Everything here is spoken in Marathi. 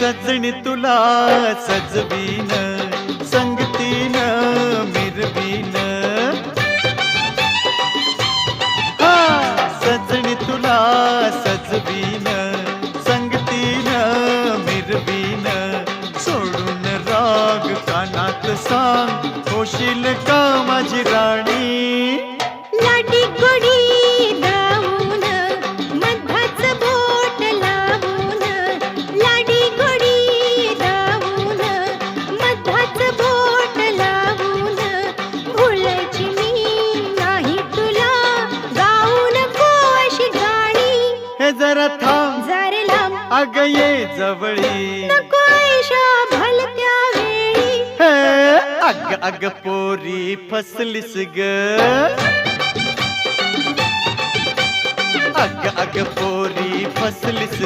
सजणी तुला सजवीन, संगतीन मिरवीन. हा सजणी तुला सजवीन, संगतीन मिरवीन. सोडून राग कानात सांग, होशील का माझी राणी. लाडी गोडी दावून मधाच बोट लावून, लाडी गोडी दावून मधाच बोट लावून. भुलायची मी नाही तुला, गाऊ नको अशी गाणी. हे जरा थांब जरा लांब अग ये जवळी. नको ऐशा भलत्या वेळी. हे अग अग पोरी फसलीस ग. अग अग पोरी फसलीस